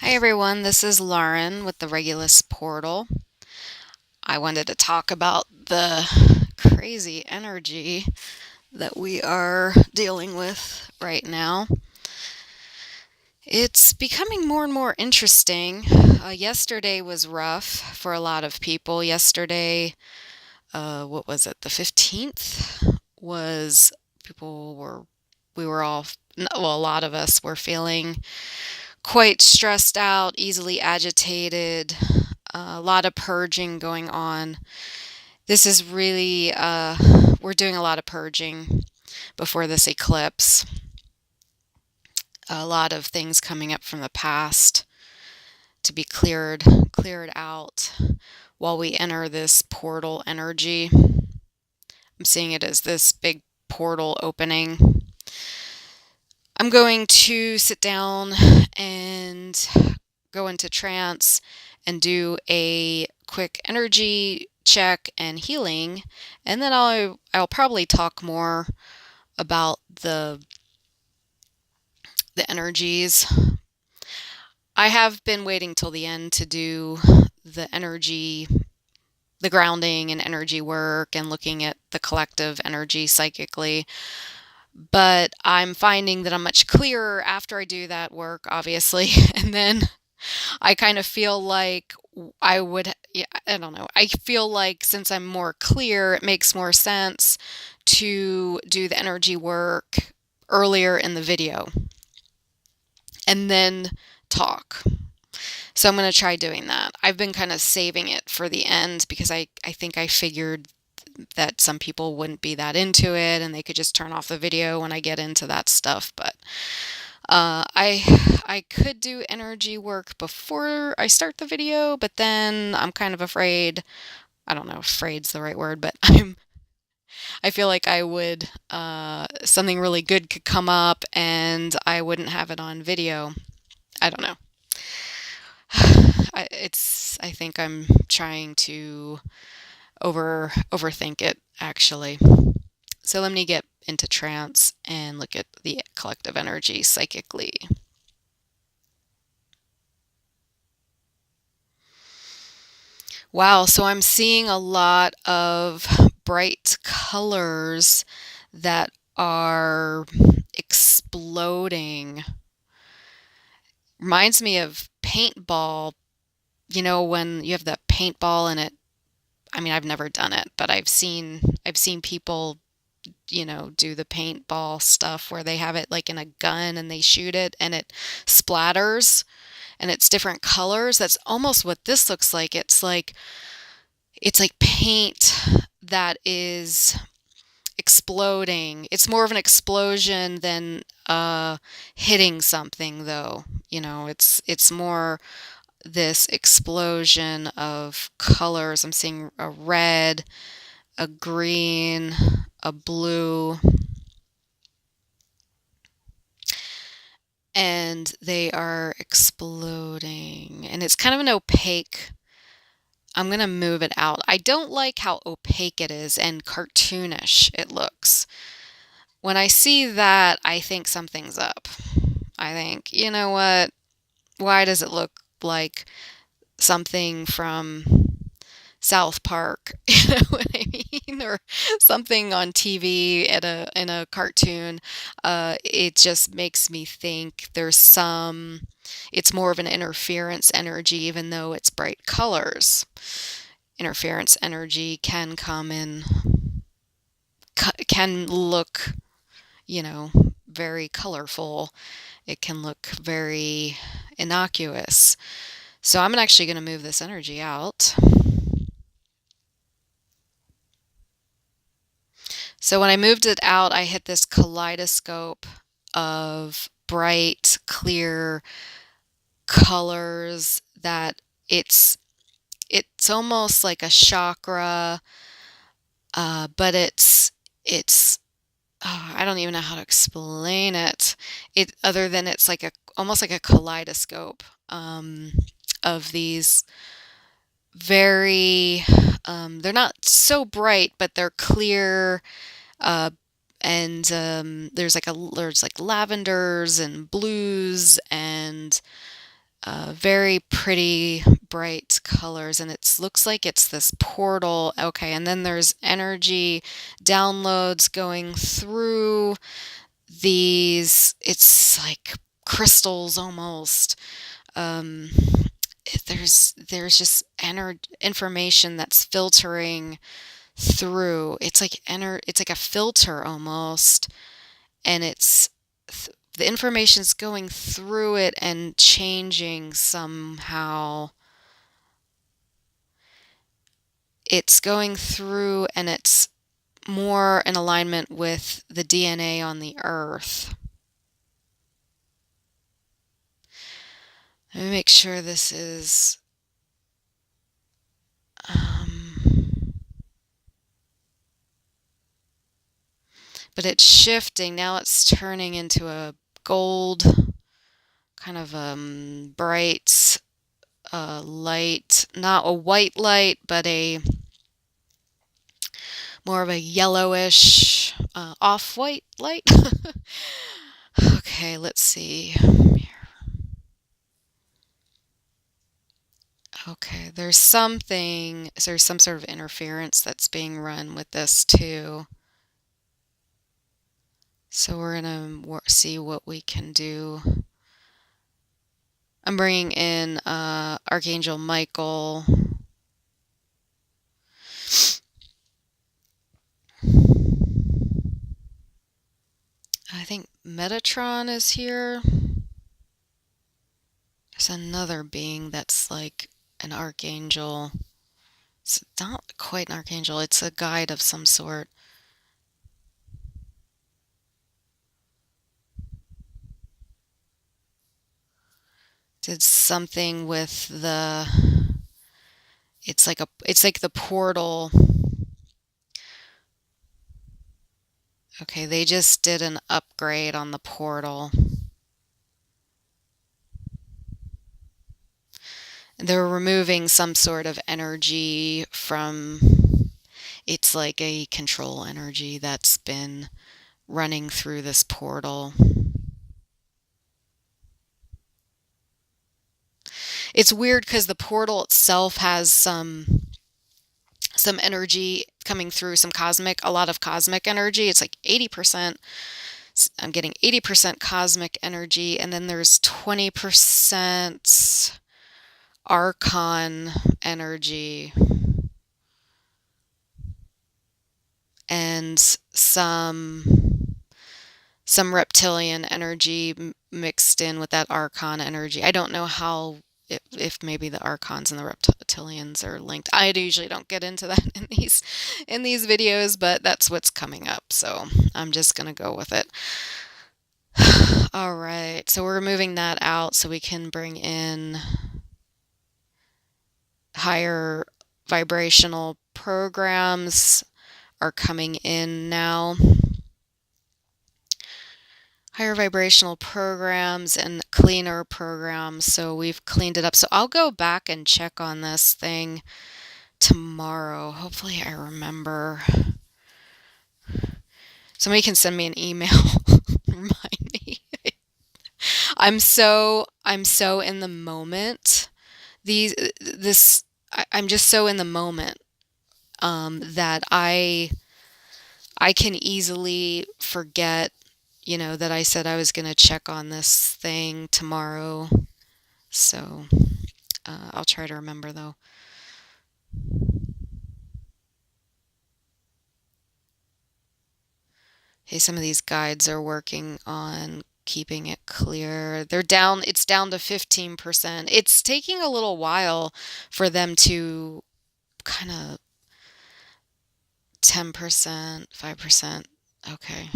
Hi everyone, this is Lauren with the Regulus Portal. I wanted to talk about the crazy energy that we are dealing with right now. It's becoming more and more interesting. Yesterday was rough for a lot of people. Yesterday, what was it, the 15th, was people were, we were all, well, a lot of us were feeling quite stressed out, easily agitated, a lot of purging going on. This is really, we're doing a lot of purging before this eclipse. A lot of things coming up from the past to be cleared out while we enter this portal energy. I'm seeing it as this big portal opening. I'm going to sit down and go into trance and do a quick energy check and healing, and then I'll probably talk more about the energies. I have been waiting till the end to do the energy, the grounding and energy work and looking at the collective energy psychically. But I'm finding that I'm much clearer after I do that work, obviously. And then I kind of feel like I would, yeah, I don't know. I feel like since I'm more clear, it makes more sense to do the energy work earlier in the video and then talk. So I'm going to try doing that. I've been kind of saving it for the end because I think I figured that some people wouldn't be that into it and they could just turn off the video when I get into that stuff. But I could do energy work before I start the video, but then I'm kind of afraid. I don't know if afraid's the right word, but I feel like I would something really good could come up and I wouldn't have it on video. I don't know. I think I'm trying to overthink it actually. So let me get into trance and look at the collective energy psychically. Wow, so I'm seeing a lot of bright colors that are exploding. Reminds me of paintball, when you have the paintball and I mean, I've never done it, but I've seen people, do the paintball stuff where they have it like in a gun and they shoot it and it splatters and it's different colors. That's almost what this looks like. It's like paint that is exploding. It's more of an explosion than hitting something though. It's more this explosion of colors. I'm seeing a red, a green, a blue, and they are exploding. And it's kind of an opaque. I'm going to move it out. I don't like how opaque it is and cartoonish it looks. When I see that, I think something's up. I think, you know what? Why does it look like something from South Park? You know what I mean? Or something on TV in a cartoon. It just makes me think it's more of an interference energy, even though it's bright colors. Interference energy can come in, can look, very colorful. It can look very innocuous. So I'm actually going to move this energy out. So when I moved it out, I hit this kaleidoscope of bright, clear colors that it's almost like a chakra, but it's I don't even know how to explain it. It other than it's like almost like a kaleidoscope of these very they're not so bright, but they're clear. Uh, and there's like lavenders and blues and very pretty, bright colors, and it looks like it's this portal. Okay, and then there's energy downloads going through these. It's like crystals almost. Um, there's just information that's filtering through. It's like a filter almost, and the information's going through it and changing somehow. It's going through and it's more in alignment with the DNA on the earth. Let me make sure this is but it's shifting. Now it's turning into a gold kind of bright light, not a white light, but a more of a yellowish off-white light. Okay, let's see. Okay, there's some sort of interference that's being run with this too. So we're gonna see what we can do. I'm bringing in Archangel Michael. I think Metatron is here. There's another being that's like an archangel. It's not quite an archangel, it's a guide of some sort. Did something with it's like the portal. Okay, they just did an upgrade on the portal. They're removing some sort of energy from, it's like a control energy that's been running through this portal. It's weird because the portal itself has some energy coming through, a lot of cosmic energy. It's like 80%. I'm getting 80% cosmic energy, and then there's 20% archon energy and some reptilian energy mixed in with that archon energy. I don't know how, if maybe the archons and the reptilians are linked. I usually don't get into that in these videos, but that's what's coming up, so I'm just gonna go with it. All right, so we're moving that out so we can bring in higher vibrational programs are coming in now. Higher vibrational programs and cleaner programs. So we've cleaned it up. So I'll go back and check on this thing tomorrow. Hopefully I remember. Somebody can send me an email. Remind me. I'm so in the moment. I'm just so in the moment that I can easily forget, that I said I was going to check on this thing tomorrow. So I'll try to remember though. Hey, some of these guides are working on keeping it clear. It's down to 15%. It's taking a little while for them to kind of 10%, 5%. Okay.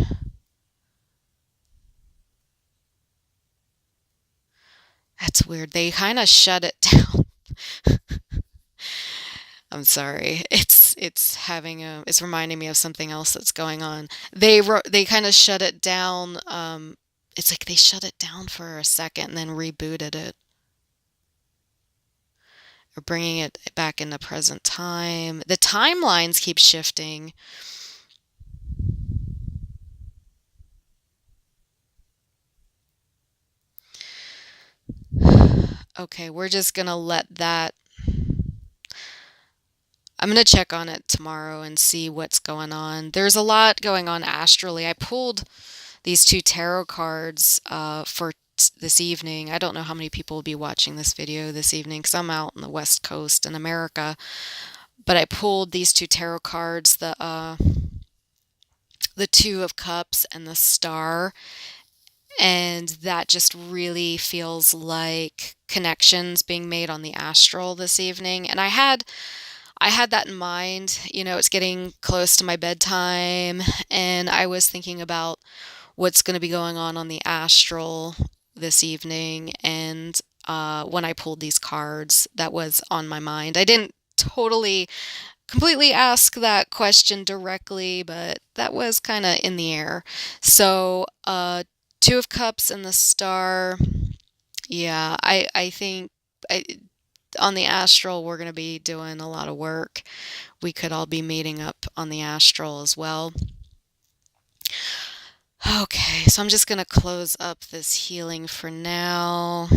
That's weird. They kind of shut it down. I'm sorry. It's reminding me of something else that's going on. They kind of shut it down. It's like they shut it down for a second and then rebooted it. Or bringing it back into present time. The timelines keep shifting. Okay, we're just gonna let that. I'm gonna check on it tomorrow and see what's going on. There's a lot going on astrally. I pulled these two tarot cards for this evening. I don't know how many people will be watching this video this evening because I'm out on the West Coast in America. But I pulled these two tarot cards, the Two of Cups and the Star, and that just really feels like connections being made on the astral this evening. And I had that in mind. It's getting close to my bedtime, and I was thinking about what's going to be going on the astral this evening. And when I pulled these cards, that was on my mind. I didn't completely ask that question directly, but that was kind of in the air. So, Two of Cups and the Star. Yeah, I think I, on the astral, we're going to be doing a lot of work. We could all be meeting up on the astral as well. Okay, so I'm just going to close up this healing for now.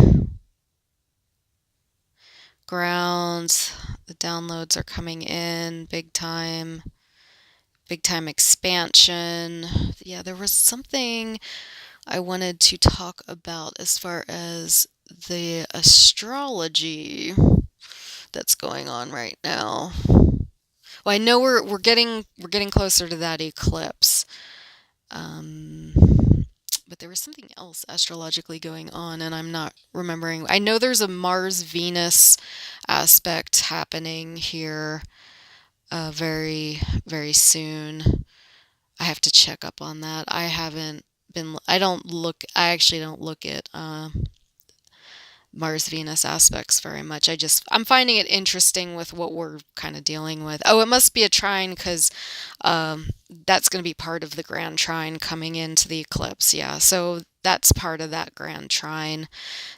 Grounds, the downloads are coming in big time. Big time expansion. Yeah, there was something I wanted to talk about as far as the astrology that's going on right now. Well, I know we're getting closer to that eclipse. Um, but there was something else astrologically going on, and I'm not remembering. I know there's a Mars-Venus aspect happening here very, very soon. I have to check up on that. I actually don't look at Mars Venus aspects very much. I'm finding it interesting with what we're kind of dealing with. Oh, it must be a trine because that's going to be part of the grand trine coming into the eclipse. Yeah, so that's part of that grand trine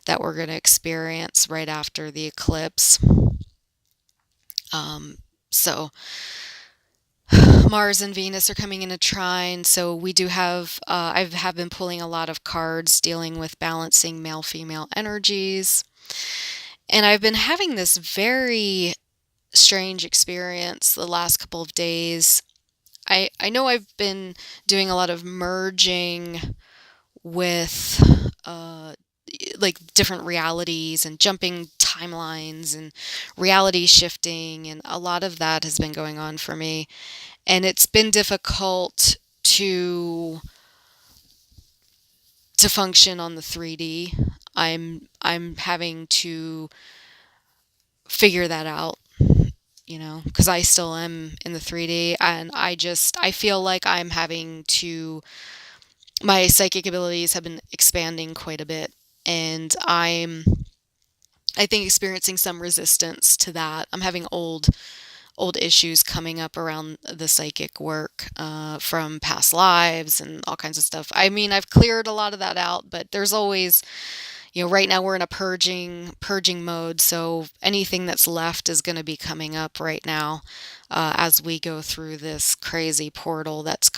that we're going to experience right after the eclipse. So Mars and Venus are coming in a trine, so we do have, I have been pulling a lot of cards dealing with balancing male-female energies. And I've been having this very strange experience the last couple of days. I know I've been doing a lot of merging with like different realities and jumping timelines and reality shifting, and a lot of that has been going on for me. And it's been difficult to function on the 3D. I'm having to figure that out, because I still am in the 3D, and I feel like my psychic abilities have been expanding quite a bit, and I think experiencing some resistance to that. I'm having old issues coming up around the psychic work from past lives and all kinds of stuff. I mean, I've cleared a lot of that out, but there's always, right now we're in a purging mode, so anything that's left is going to be coming up right now as we go through this crazy portal that's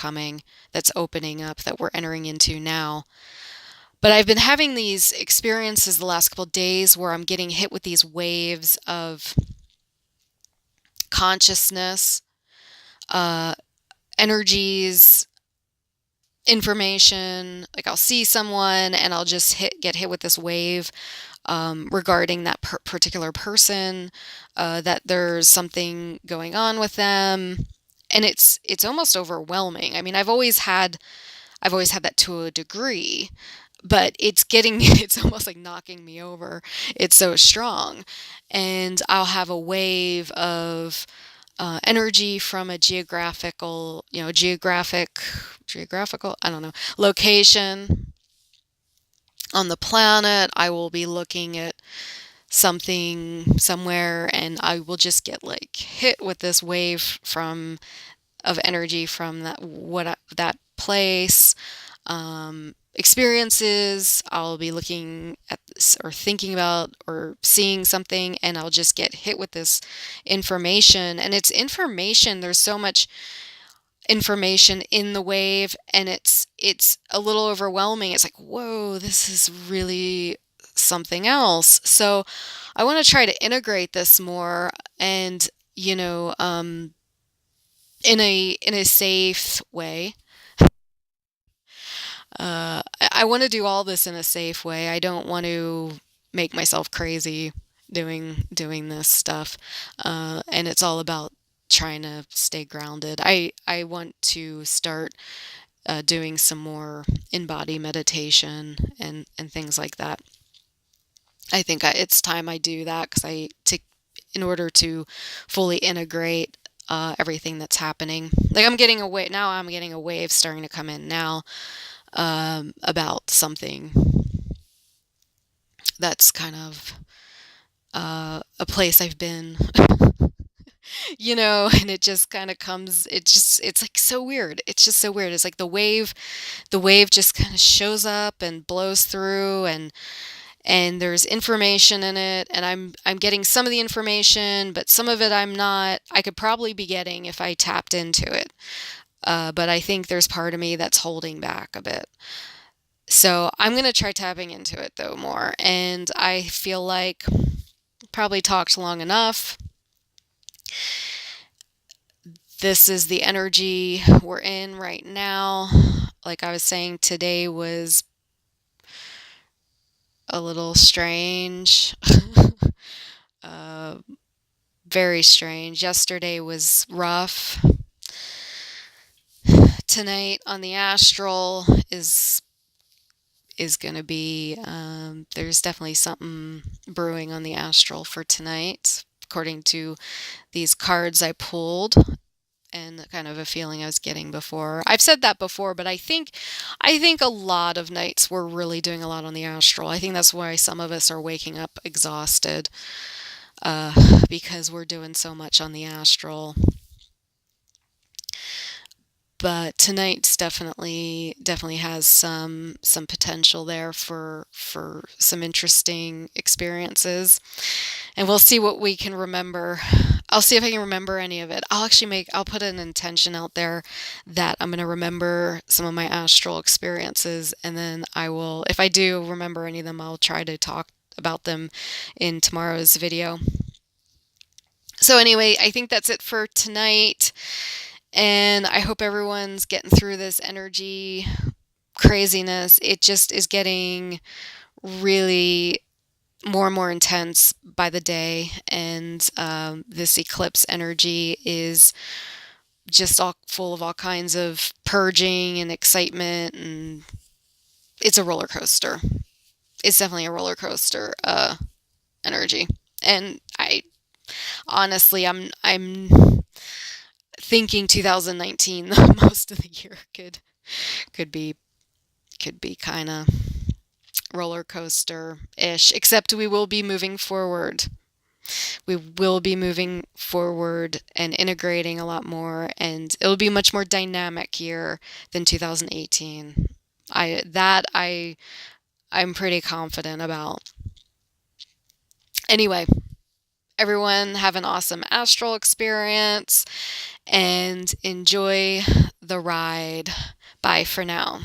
opening up, that we're entering into now. But I've been having these experiences the last couple of days where I'm getting hit with these waves of consciousness, uh, energies, information. Like I'll see someone and I'll just get hit with this wave regarding that particular person, that there's something going on with them, and it's almost overwhelming. I mean, I've always had that to a degree, but it's almost like knocking me over. It's so strong. And I'll have a wave of energy from a geographical, I don't know, location on the planet. I will be looking at something somewhere, and I will just get like hit with this wave of energy from that place. Experiences, I'll be looking at this or thinking about or seeing something, and I'll just get hit with this information. And it's information. There's so much information in the wave, and it's a little overwhelming. It's like, whoa, this is really something else. So I want to try to integrate this more and, you know, in a safe way. I want to do all this in a safe way. I don't want to make myself crazy doing this stuff. And it's all about trying to stay grounded. I want to start doing some more in-body meditation and things like that. I think it's time I do that because in order to fully integrate everything that's happening. Like I'm getting a wave starting to come in now about something that's kind of a place I've been, and it just kind of comes. It's like so weird. It's just so weird. It's like the wave just kind of shows up and blows through, and there's information in it, and I'm getting some of the information, but some of it I could probably be getting if I tapped into it. But I think there's part of me that's holding back a bit. So I'm going to try tapping into it though more. And I feel like probably talked long enough. This is the energy we're in right now. Like I was saying, today was a little strange. uh, Very strange. Yesterday was rough. Tonight on the Astral is going to be, there's definitely something brewing on the Astral for tonight, according to these cards I pulled and kind of a feeling I was getting before. I've said that before, but I think a lot of nights we're really doing a lot on the Astral. I think that's why some of us are waking up exhausted, because we're doing so much on the Astral. But tonight's definitely has some potential there for some interesting experiences, and we'll see what we can remember. I'll see if I can remember any of it. I'll put an intention out there that I'm going to remember some of my astral experiences, and then if I do remember any of them, I'll try to talk about them in tomorrow's video. So anyway, I think that's it for tonight. And I hope everyone's getting through this energy craziness. It just is getting really more and more intense by the day. And this eclipse energy is just all full of all kinds of purging and excitement. And it's a roller coaster. It's definitely a roller coaster energy. And honestly, I'm thinking 2019, most of the year could be kind of roller coaster-ish, except we will be moving forward. We will be moving forward and integrating a lot more, and it'll be a much more dynamic year than 2018. I'm pretty confident about. Anyway, everyone have an awesome astral experience and enjoy the ride. Bye for now.